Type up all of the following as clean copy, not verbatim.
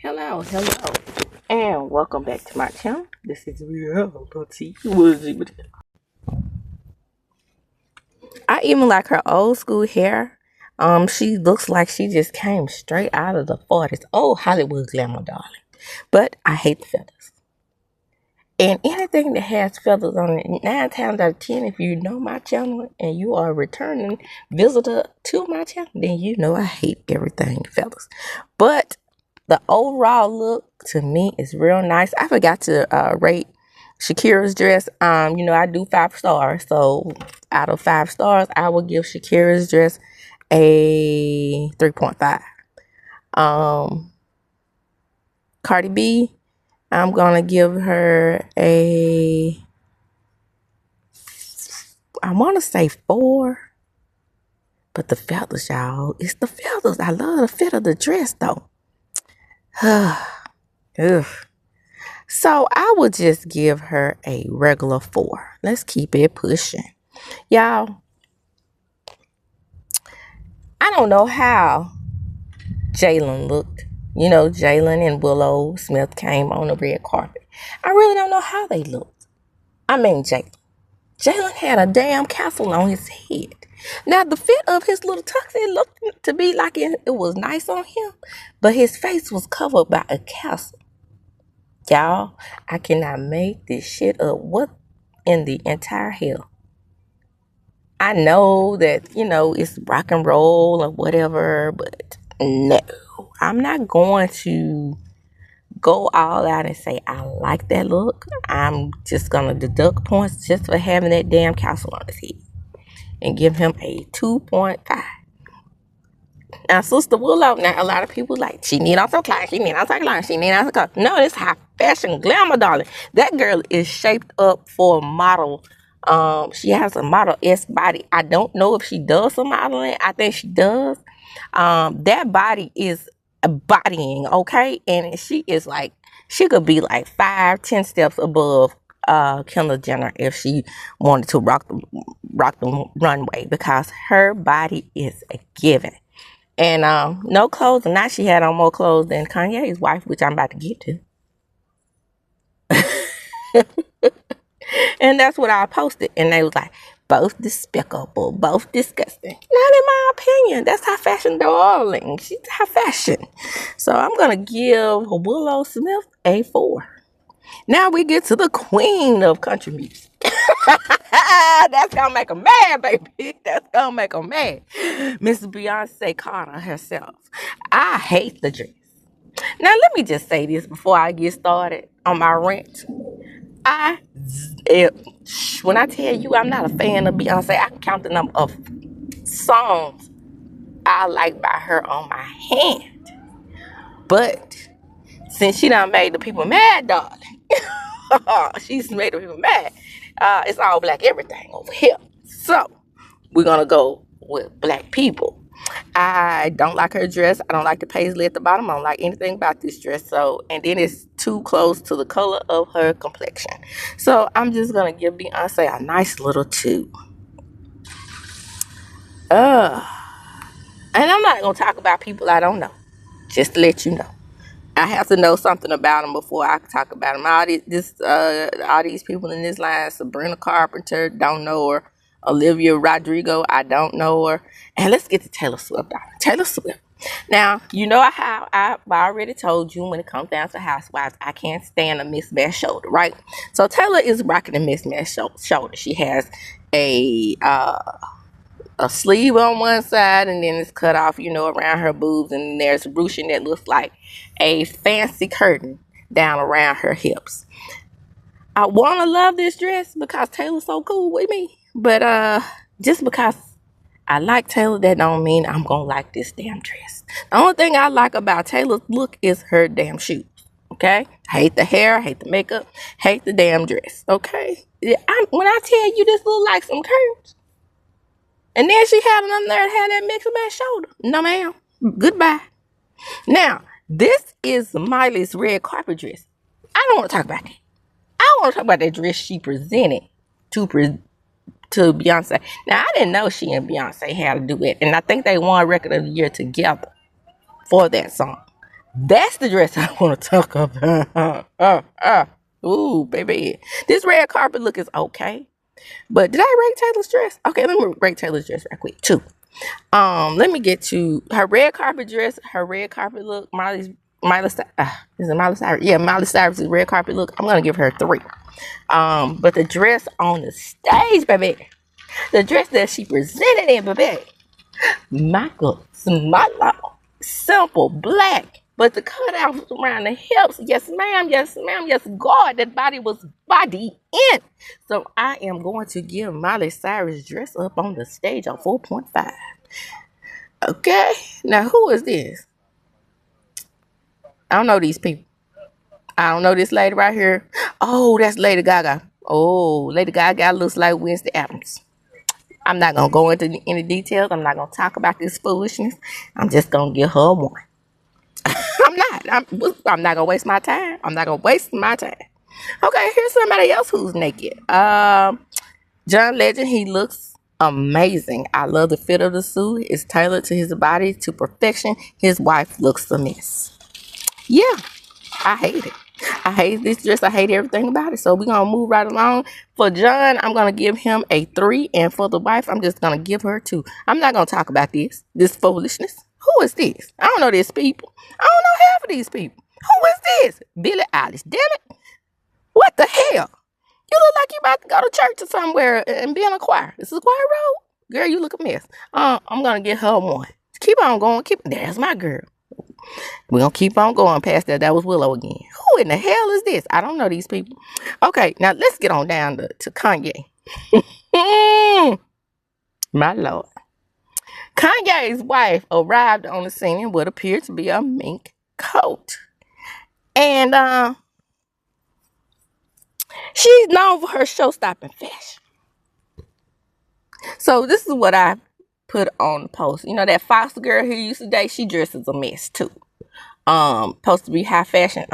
Hello, and welcome back to my channel. This is reality. I even like her old school hair. She looks like she just came straight out of the 40s. Oh, Hollywood glamour, darling. But I hate the feathers. And anything that has feathers on it, 9 times out of 10, if you know my channel and you are a returning visitor to my channel, then you know I hate everything feathers. But the overall look to me is real nice. I forgot to rate Shakira's dress. I do 5 stars. So out of 5 stars, I will give Shakira's dress a 3.5. Cardi B, I'm gonna give her I want to say 4. But the feathers, y'all, it's the feathers. I love the fit of the dress, though. Ugh. So I would just give her a regular 4. Let's keep it pushing. Y'all, I don't know how Jalen looked. You know, Jalen and Willow Smith came on the red carpet. I really don't know how they looked. I mean, Jalen had a damn castle on his head. Now, the fit of his little tux, it looked to be like it was nice on him, but his face was covered by a castle. Y'all, I cannot make this shit up. What in the entire hell? I know that, it's rock and roll or whatever, but no, I'm not going to go all out and say I like that look. I'm just going to deduct points just for having that damn castle on his head and give him a 2.5. Now, Sister Willow, now a lot of people like, she need on some clothes, she need on some clothes, she need on some clothes. No, this high fashion glamour, darling. That girl is shaped up for a model. She has a Model-esque body. I don't know if she does some modeling. I think she does. That body is bodying, okay? And she is like, she could be like 5-10 steps above Kendall Jenner if she wanted to rock the runway, because her body is a given. And no clothes. And now she had on more clothes than Kanye's wife, which I'm about to get to. And that's what I posted. And they was like, both despicable, both disgusting. Not in my opinion. That's high fashion, darling. She's high fashion. So I'm going to give Willow Smith a 4. Now we get to the queen of country music. That's going to make her mad, baby. That's going to make her mad. Miss Beyonce Carter herself. I hate the dress. Now, let me just say this before I get started on my rant. When I tell you I'm not a fan of Beyonce, I can count the number of songs I like by her on my hand. But since she done made the people mad, darling, she's made the people mad. It's all black everything over here. So we're gonna go with black people. I don't like her dress. I don't like the paisley at the bottom. I don't like anything about this dress. So, and then it's too close to the color of her complexion. So I'm just gonna give Beyonce a nice little 2. And I'm not gonna talk about people I don't know. Just to let you know, I have to know something about them before I can talk about them. All these people in this line: Sabrina Carpenter, don't know her. Olivia Rodrigo, I don't know her. And let's get to Taylor Swift. Taylor Swift. Now, you know how I've already told you when it comes down to Housewives, I can't stand a mismatched shoulder, right? So Taylor is rocking a mismatched shoulder. She has a sleeve on one side, and then it's cut off, around her boobs, and there's ruching that looks like a fancy curtain down around her hips. I want to love this dress because Taylor's so cool with me. But just because I like Taylor, that don't mean I'm going to like this damn dress. The only thing I like about Taylor's look is her damn shoes. Okay? Hate the hair, hate the makeup, hate the damn dress. Okay? When I tell you this look like some curves, and then she had another there that had that mixed match shoulder. No, ma'am. Goodbye. Now, this is Miley's red carpet dress. I don't want to talk about that. I want to talk about that dress she presented to Beyonce. Now, I didn't know she and Beyonce had a duet, and I think they won Record of the Year together for that song. That's the dress I want to talk about. Ooh, baby. This red carpet look is okay. But did I rate Taylor's dress? Okay, let me rate Taylor's dress right quick, too. Let me get to her red carpet dress, her red carpet look. Is it Miley Cyrus? Yeah, Miley Cyrus's red carpet look. I'm gonna give her 3. But the dress on the stage, baby, the dress that she presented in, baby, Michael Smart, simple black, but the cutouts around the hips, yes ma'am, yes ma'am, yes God, that body was body in. So I am going to give Miley Cyrus dress up on the stage a 4.5. Okay, now who is this? I don't know these people. I don't know this lady right here. Oh, that's Lady Gaga. Oh, Lady Gaga looks like Wednesday Addams. I'm not gonna go into any details. I'm not gonna talk about this foolishness. I'm just gonna give her 1. I'm not gonna waste my time. I'm not gonna waste my time. Okay, here's somebody else who's naked. John Legend. He looks amazing. I love the fit of the suit. It's tailored to his body to perfection. His wife looks a mess. Yeah, I hate it. I hate this dress. I hate everything about it. So we're going to move right along. For John, I'm going to give him a 3. And for the wife, I'm just going to give her 2. I'm not going to talk about this foolishness. Who is this? I don't know these people. I don't know half of these people. Who is this? Billie Eilish. Damn it. What the hell? You look like you about to go to church or somewhere and be in a choir. This is Choir Road? Girl, you look a mess. I'm going to give her 1. Keep on going. There's my girl. We're going to keep on going past that. That was Willow again. Who in the hell is this? I don't know these people. Okay, now let's get on down to Kanye. My Lord. Kanye's wife arrived on the scene in what appeared to be a mink coat. And she's known for her show-stopping fashion. So this is what I put on the post. You know that Fox girl who used to date, she dresses a mess too. Supposed to be high fashion.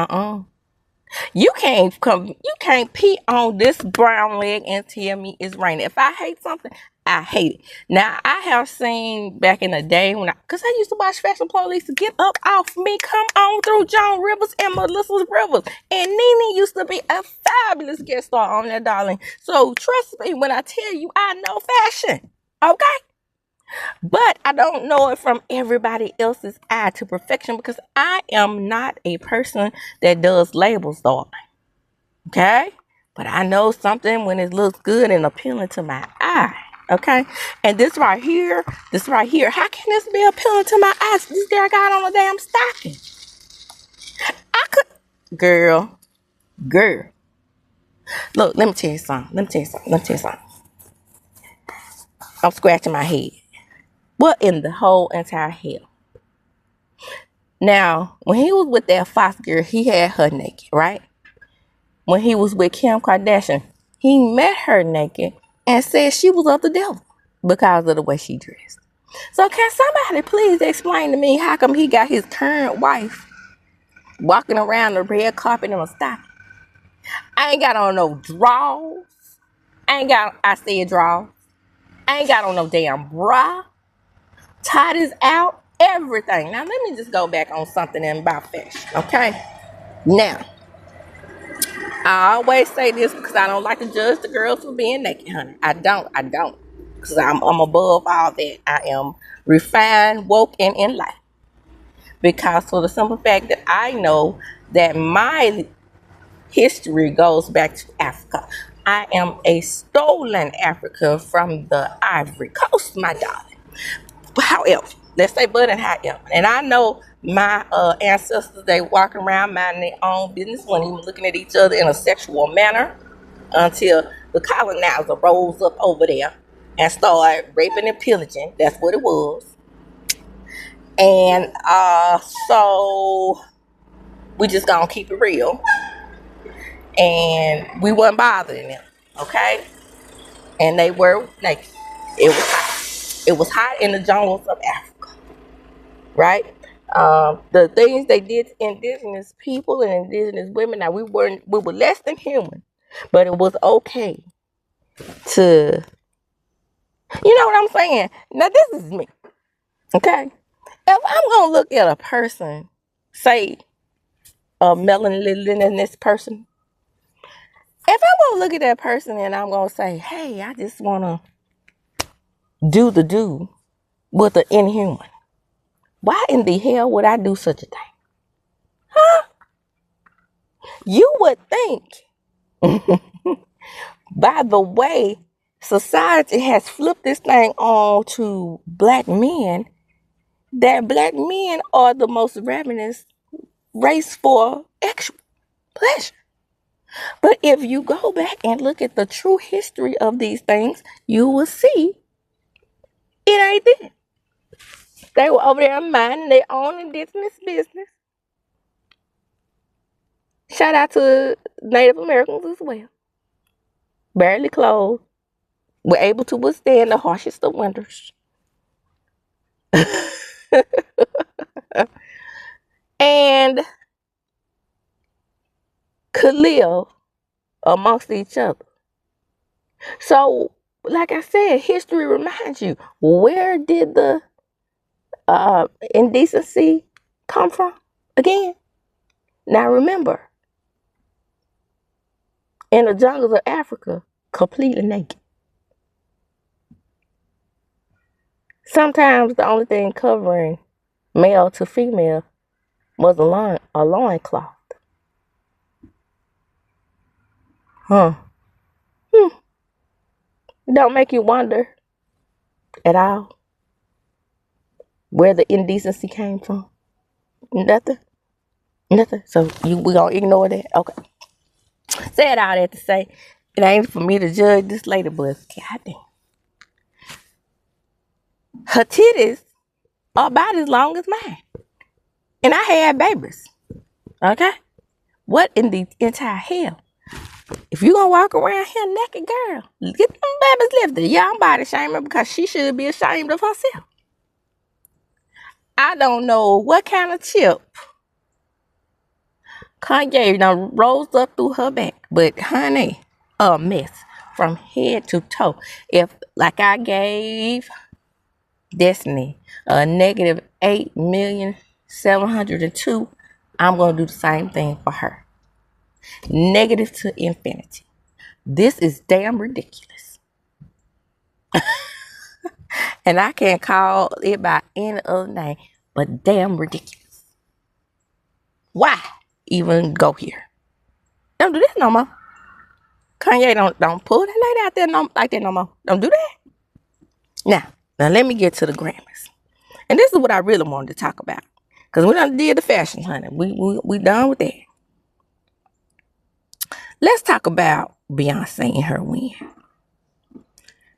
You can't pee on this brown leg and tell me it's raining. If I hate something, I hate it. Now, I have seen back in the day because I used to watch Fashion Police, to Get Up Off Me, Come On Through, Joan Rivers and Melissa Rivers. And Nene used to be a fabulous guest star on that, darling. So trust me when I tell you I know fashion. Okay? But I don't know it from everybody else's eye to perfection because I am not a person that does labels, darling. Okay? But I know something when it looks good and appealing to my eye. Okay? And this right here, how can this be appealing to my eyes? This girl got on a damn stocking. Girl. Look, let me tell you something. I'm scratching my head. What in the whole entire hell? Now, when he was with that Fox girl, he had her naked, right? When he was with Kim Kardashian, he met her naked and said she was of the devil because of the way she dressed. So can somebody please explain to me how come he got his current wife walking around the red carpet in a stocking? I ain't got on no drawers. I said drawers. I ain't got on no damn bra. Tight is out. Everything. Now, let me just go back on something about fashion, okay? Now, I always say this because I don't like to judge the girls for being naked, honey. I don't. Because I'm above all that. I am refined, woke, and enlightened. Because for the simple fact that I know that my history goes back to Africa. I am a stolen Africa from the Ivory Coast, my darling. However, let's say but and however. And I know my ancestors, they walking around minding their own business, weren't even looking at each other in a sexual manner until the colonizer rose up over there and started raping and pillaging. That's what it was. And so we just gonna keep it real. And we wasn't bothering them, okay? And they were naked. It was hot. It was hot in the jungles of Africa, right? The things they did to indigenous people and indigenous women. Now we were less than human, but it was okay to, you know what I'm saying? Now this is me, okay? If I'm gonna look at a person say a melaninous person, if I'm going to look at that person and I'm going to say, hey, I just want to do the do with an inhuman, why in the hell would I do such a thing? Huh? You would think, by the way society has flipped this thing on to black men, that black men are the most ravenous race for actual pleasure. But if you go back and look at the true history of these things, you will see it ain't that. They were over there minding their own indigenous business. Shout out to Native Americans as well. Barely clothed, were able to withstand the harshest of winters. And could live amongst each other. So, like I said, history reminds you, where did the indecency come from again? Now remember, in the jungles of Africa, completely naked. Sometimes the only thing covering male to female was a loincloth. Huh. Don't make you wonder at all where the indecency came from. Nothing. So we gonna ignore that? Okay. Said all that to say it ain't for me to judge this lady, but goddamn, her titties are about as long as mine, and I had babies. Okay, what in the entire hell? If you gonna walk around here naked, girl, get them babies lifted. Yeah, I'm body shaming because she should be ashamed of herself. I don't know what kind of chip Kanye done rose up through her back, but honey, a mess from head to toe. If, like I gave Destiny a negative 8,702,000, I'm gonna do the same thing for her. Negative to infinity. This is damn ridiculous. And I can't call it by any other name but damn ridiculous. Why even go here? Don't do that no more. Kanye, don't pull that lady out there like that no more. Don't do that. Now let me get to the Grammys. And this is what I really wanted to talk about. Because we done did the fashion, honey. We done with that. Let's talk about Beyonce and her win.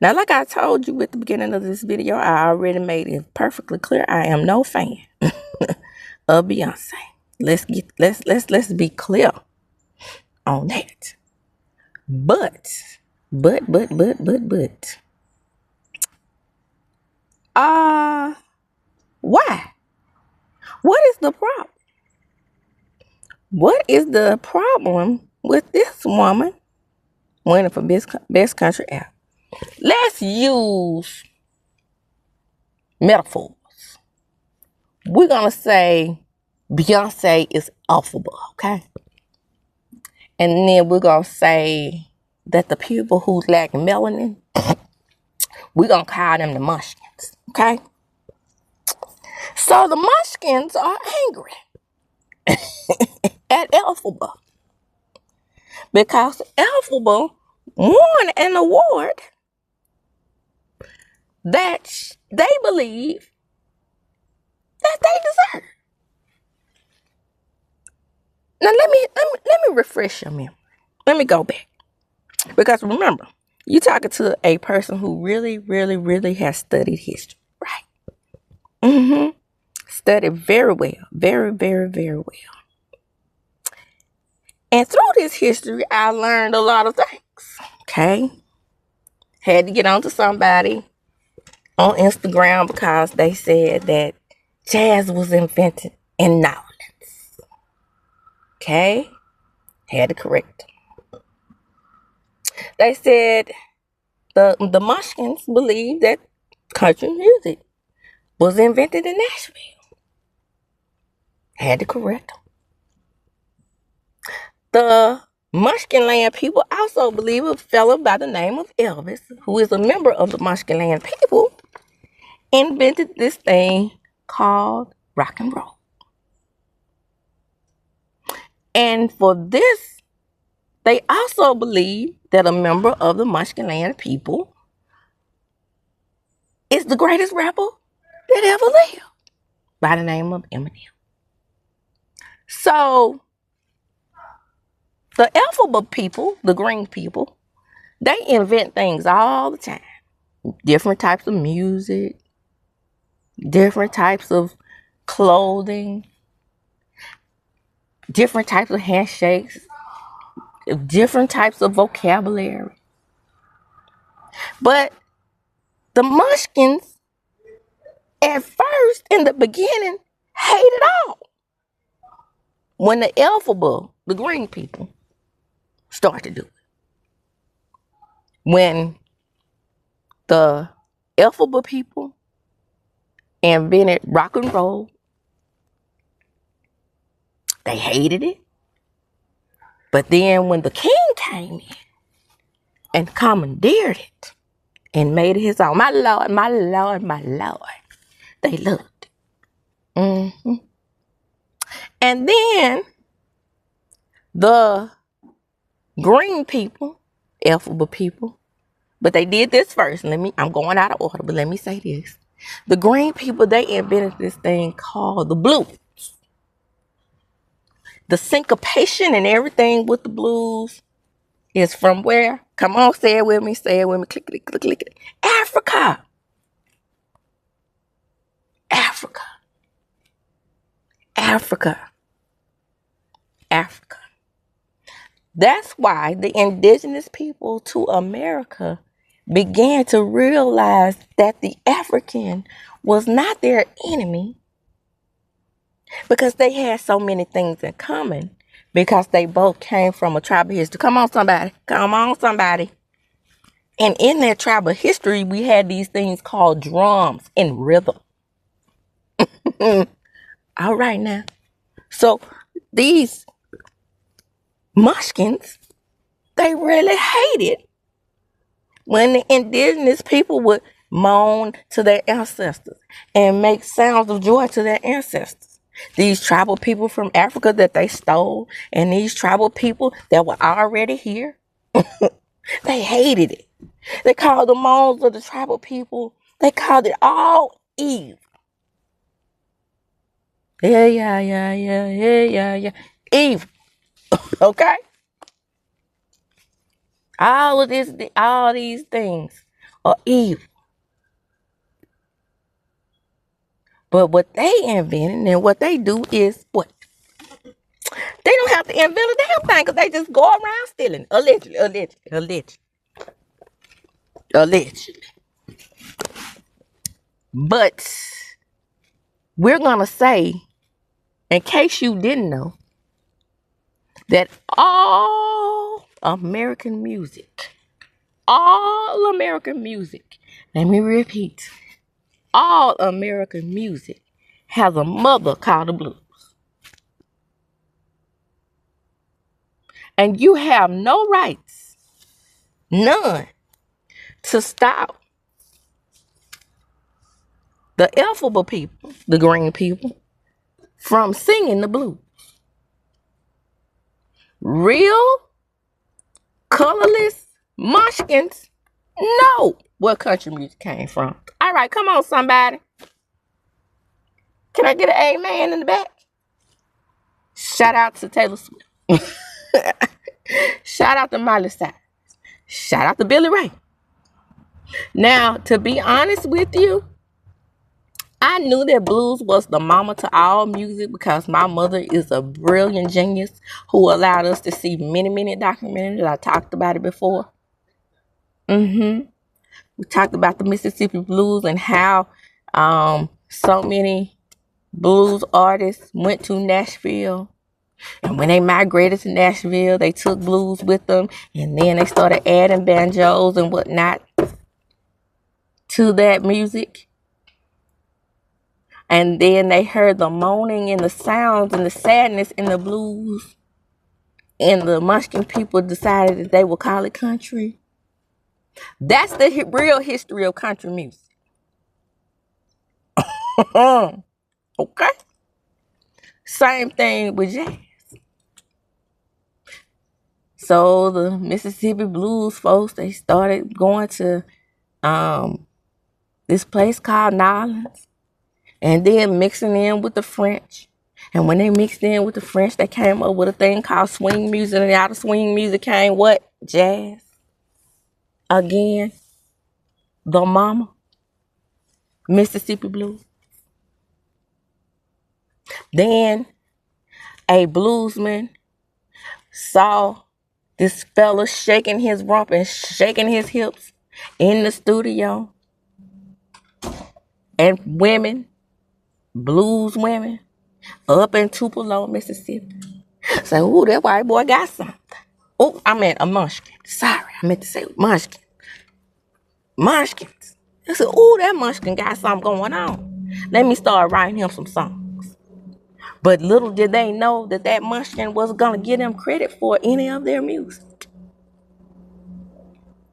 Now, like I told you at the beginning of this video, I already made it perfectly clear I am no fan of Beyonce. Let's be clear on that. But why? What is the problem? What is the problem with this woman winning for best country album? Let's use metaphors. We're gonna say Beyonce is awful, okay? And then we're gonna say that the people who lack melanin, we're gonna call them the munchkins, okay? So the munchkins are angry at Elphaba because Elphaba won an award that they believe that they deserve. Now let me refresh your memory. Let me go back. Because remember, you're talking to a person who really, really, really has studied history, right? Studied very well. Very, very, very well. And through this history, I learned a lot of things. Okay? Had to get on to somebody on Instagram because they said that jazz was invented in New Orleans. Okay? Had to correct them. They said the Munchkins believed that country music was invented in Nashville. Had to correct them. The Munchkinland people also believe a fellow by the name of Elvis, who is a member of the Munchkinland people, invented this thing called rock and roll. And for this, they also believe that a member of the Munchkinland people is the greatest rapper that ever lived, by the name of Eminem. So, the alphabet people, the green people, they invent things all the time. Different types of music, different types of clothing, different types of handshakes, different types of vocabulary. But the Munchkins, at first, in the beginning, hated all. When the alphabet, the green people, started to do it. When the alphabet people invented rock and roll, they hated it. But then when the king came in and commandeered it and made it his own, my Lord, my Lord, my Lord, they loved it. And then the green people, alphabet people, but they did this first. I'm going out of order, but let me say this. The green people, they invented this thing called the blues. The syncopation and everything with the blues is from where? Come on, say it with me, click, click, click, click. Africa. Africa. Africa. Africa. That's why the indigenous people to America began to realize that the African was not their enemy, because they had so many things in common, because they both came from a tribal history. Come on, somebody. Come on, somebody. And in that tribal history, we had these things called drums and rhythm. All right now. So these Munchkins, they really hated when the indigenous people would moan to their ancestors and make sounds of joy to their ancestors. These tribal people from Africa that they stole, and these tribal people that were already here, they hated it. They called the moans of the tribal people, they called it all evil. Yeah. Evil. Okay? All these things are evil. But what they invented and what they do is what? They don't have to invent a damn thing, because they just go around stealing. Allegedly. But we're going to say, in case you didn't know, that all American music, let me repeat, all American music has a mother called the blues. And you have no rights, none, to stop the alphabet people, the green people, from singing the blues. Real, colorless Munchkins know where country music came from. All right, come on, somebody. Can I get an amen in the back? Shout out to Taylor Swift. Shout out to Miley Cyrus. Shout out to Billy Ray. Now, to be honest with you, I knew that blues was the mama to all music, because my mother is a brilliant genius who allowed us to see many documentaries. I talked about it before. We talked about the Mississippi Blues and how so many blues artists went to Nashville. And when they migrated to Nashville, they took blues with them. And then they started adding banjos and whatnot to that music. And then they heard the moaning and the sounds and the sadness and the blues. And the Munchkin people decided that they would call it country. That's the real history of country music. Okay? Same thing with jazz. So the Mississippi blues folks, they started going to this place called New Orleans, and then mixing in with the French. And when they mixed in with the French, they came up with a thing called swing music, and out of swing music came what? Jazz. Again, the mama, Mississippi blues. Then a bluesman saw this fella shaking his rump and shaking his hips in the studio. And women, blues women, up in Tupelo, Mississippi, say, ooh, that white boy got something. Oh, I meant a munchkin. Sorry, I meant to say munchkin. Munchkins. They said, ooh, that munchkin got something going on. Let me start writing him some songs. But little did they know that that munchkin wasn't going to give them credit for any of their music.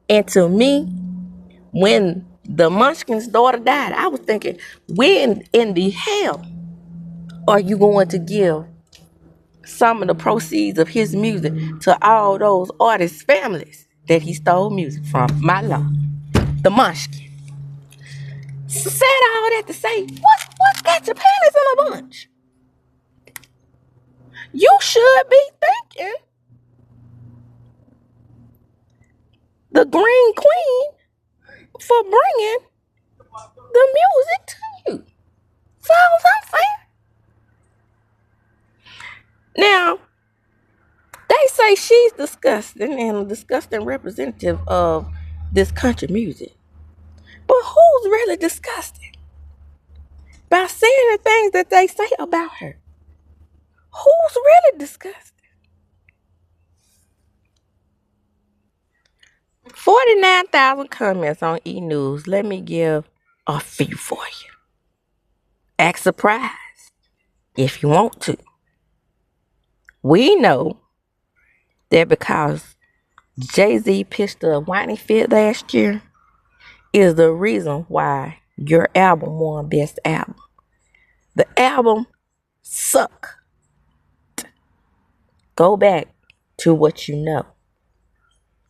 And to me, when the munchkin's daughter died, I was thinking, when in the hell are you going to give some of the proceeds of his music to all those artists' families that he stole music from? My Lord, the munchkin. Said all that to say, what's got your panties in a bunch? You should be thanking the Green Queen for bringing the music to you. That's all I'm saying. Now, they say she's disgusting and a disgusting representative of this country music. But who's really disgusting by saying the things that they say about her? Who's really disgusting? 49,000 comments on E! News. Let me give a few for you. Act surprised if you want to. We know that because Jay-Z pitched a whiny fit last year is the reason why your album won Best Album. The album sucked. Go back to what you know.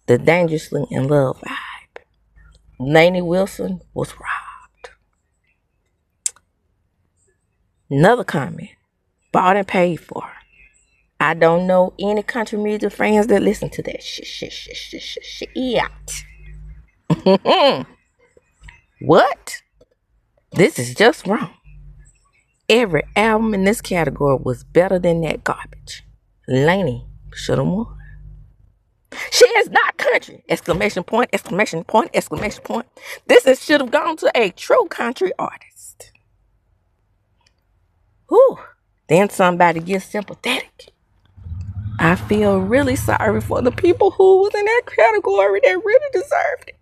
The Dangerously in Love vibe. Lainey Wilson was robbed. Another comment. Bought and paid for. I don't know any country music fans that listen to that shit. What? This is just wrong. Every album in this category was better than that garbage. Lainey should have won. She is not country! Exclamation point, exclamation point, exclamation point. This should have gone to a true country artist. Whew. Then somebody gets sympathetic. I feel really sorry for the people who was in that category that really deserved it.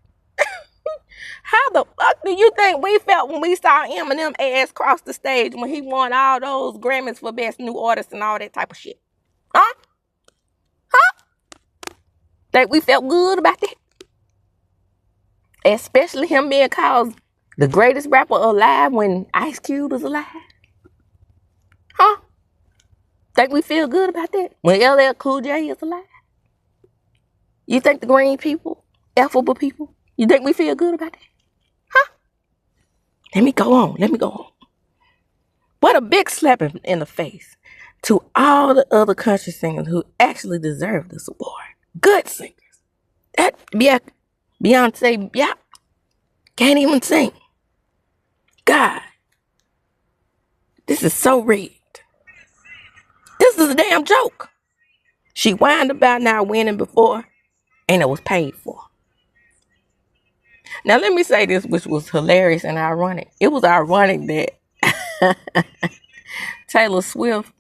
How the fuck do you think we felt when we saw Eminem ass cross the stage when he won all those Grammys for Best New Artist and all that type of shit? Huh? Think we felt good about that? Especially him being called the greatest rapper alive when Ice Cube was alive? Huh? Think we feel good about that? When LL Cool J is alive? You think the green people, affable people, you think we feel good about that? Huh? Let me go on. What a big slap in the face to all the other country singers who actually deserve this award. Good singers. That Beyonce, can't even sing. God, this is so rigged. This is a damn joke. She whined about not winning before, and it was paid for. Now let me say this, which was hilarious and ironic. It was ironic that Taylor Swift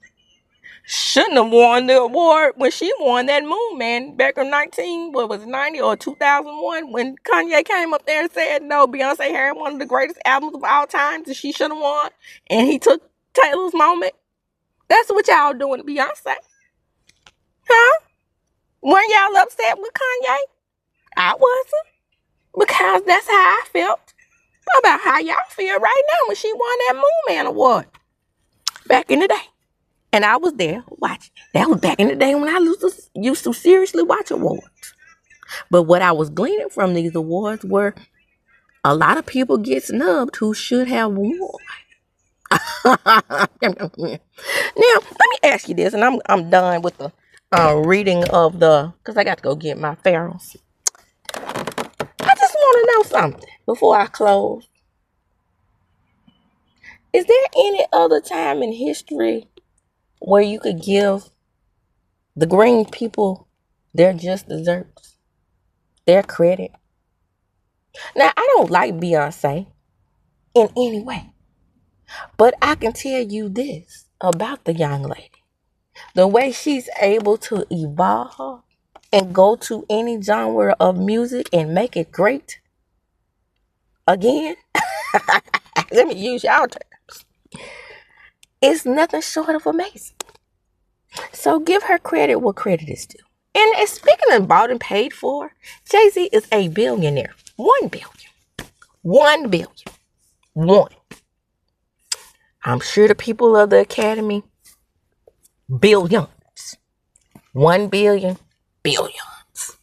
shouldn't have won the award when she won that Moon Man back in 90 or 2001 when Kanye came up there and said, no, Beyonce had one of the greatest albums of all time that she should have won. And he took Taylor's moment. That's what y'all doing to Beyonce. Huh? Weren't y'all upset with Kanye? I wasn't. Because that's how I felt about how y'all feel right now when she won that Moon Man award back in the day. And I was there watching. That was back in the day when I used to seriously watch awards. But what I was gleaning from these awards were a lot of people get snubbed who should have won. Now, let me ask you this, and I'm done with the reading of because I got to go get my ferals. I just want to know something before I close. Is there any other time in history where you could give the green people their just desserts, their credit? Now, I don't like Beyonce in any way, but I can tell you this about the young lady. The way she's able to evolve and go to any genre of music and make it great again. Let me use y'all terms. It's nothing short of amazing. So give her credit where credit is due. And speaking of bought and paid for, Jay-Z is a billionaire. 1 billion. 1 billion. 1. I'm sure the people of the Academy, billions. 1 billion, billions.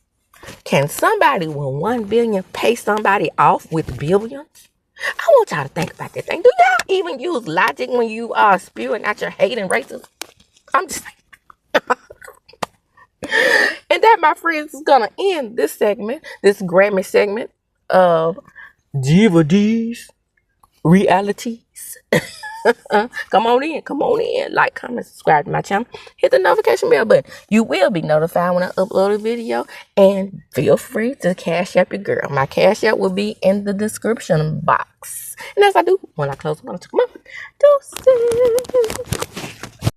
Can somebody with 1 billion pay somebody off with billions? I want y'all to think about that thing. Do y'all even use logic when you are spewing out your hate and racism? I'm just saying. And that, my friends, is gonna end this segment, this Grammy segment of Diva D's Realities. Come on in, like, comment, subscribe to my channel, hit the notification bell button. You will be notified when I upload a video, and feel free to cash app your girl. My cash app will be in the description box. And as I do, when I close, I'm gonna come up. Deuces.